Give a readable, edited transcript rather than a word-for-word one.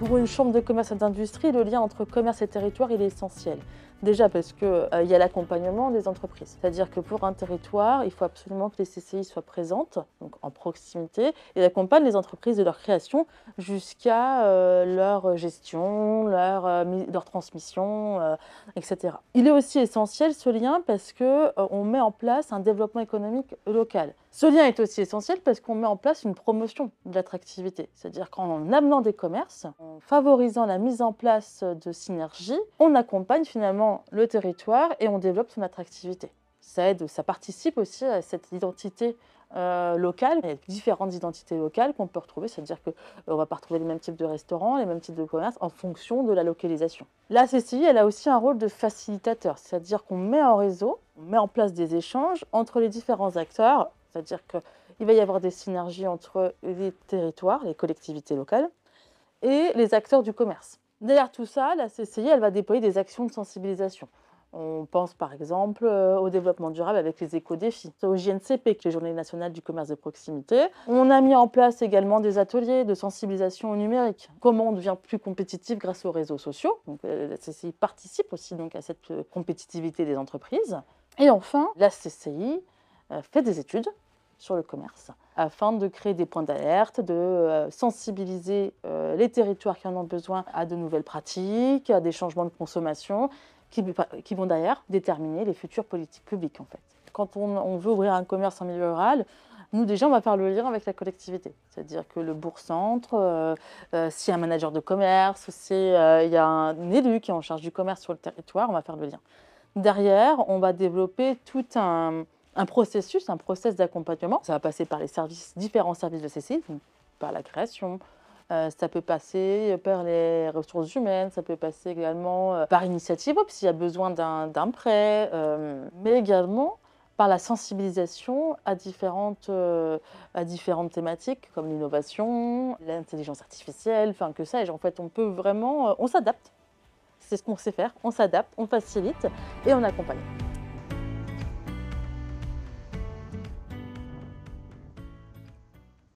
Pour une chambre de commerce et d'industrie, le lien entre commerce et territoire, il est essentiel. Déjà parce qu'il y a l'accompagnement des entreprises. C'est-à-dire que pour un territoire, il faut absolument que les CCI soient présentes, donc en proximité, et accompagnent les entreprises de leur création jusqu'à leur gestion, leur transmission, etc. Il est aussi essentiel ce lien parce qu'on met en place un développement économique local. Ce lien est aussi essentiel parce qu'on met en place une promotion de l'attractivité. C'est-à-dire qu'en amenant des commerces, en favorisant la mise en place de synergies, on accompagne finalement le territoire et on développe son attractivité. Ça participe aussi à cette identité locale. Il y a différentes identités locales qu'on peut retrouver, c'est-à-dire qu'on ne va pas retrouver les mêmes types de restaurants, les mêmes types de commerces en fonction de la localisation. La CCI, elle a aussi un rôle de facilitateur, c'est-à-dire qu'on met en réseau, on met en place des échanges entre les différents acteurs, c'est-à-dire qu'il va y avoir des synergies entre les territoires, les collectivités locales, et les acteurs du commerce. Derrière tout ça, la CCI, elle va déployer des actions de sensibilisation. On pense par exemple au développement durable avec les éco-défis, au JNCP, qui est les Journées nationales du commerce de proximité. On a mis en place également des ateliers de sensibilisation au numérique. Comment on devient plus compétitif grâce aux réseaux sociaux. Donc, la CCI participe aussi donc, à cette compétitivité des entreprises. Et enfin, la CCI fait des études sur le commerce afin de créer des points d'alerte, de sensibiliser les territoires qui en ont besoin à de nouvelles pratiques, à des changements de consommation qui vont derrière déterminer les futures politiques publiques en fait. Quand on veut ouvrir un commerce en milieu rural, nous déjà on va faire le lien avec la collectivité. C'est-à-dire que le bourg-centre, s'il y a un manager de commerce, s'il y a un élu qui est en charge du commerce sur le territoire, on va faire le lien. Derrière, on va développer tout un process d'accompagnement. Ça va passer par les différents services de CCI, donc par la création. Ça peut passer par les ressources humaines, ça peut passer également par initiative, s'il y a besoin d'un prêt, mais également par la sensibilisation à différentes thématiques comme l'innovation, l'intelligence artificielle, enfin que sais-je. En fait, on peut vraiment, on s'adapte. C'est ce qu'on sait faire, on s'adapte, on facilite et on accompagne.